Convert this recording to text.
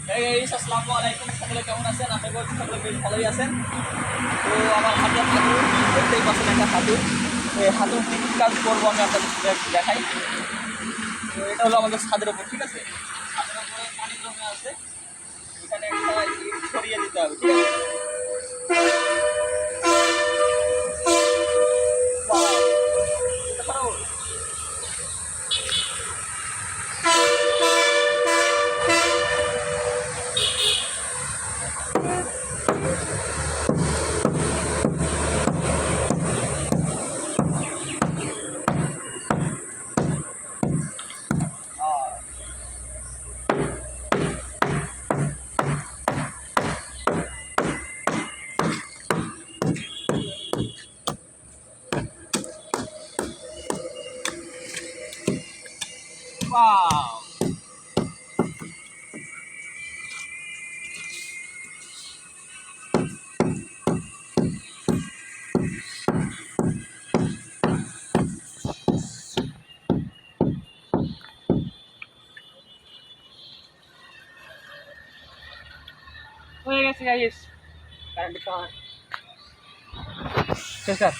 আসসালামু আলাইকুম, সকলে কেমন আছেন? আশা করছি সকলে বেশ ভালোই আছেন। তো আমার হাতে হাঁটু দেখতেই পাচ্ছেন, একটা হাঁটু। এই হাঁটুর কী কী কাজ করবো আমি আপনাদের সাথে একটু দেখাই। তো এটা হলো আমাদের ছাদের ওপর, ঠিক আছে? ছাদের ওপরে পানি জমে আছে, এখানে একটা ইট ছড়িয়ে দিতে হবে, ঠিক আছে? এটা ছাড়াও ওয়াও! হয়ে গেছে গাইস, কারেন্ট শেষ।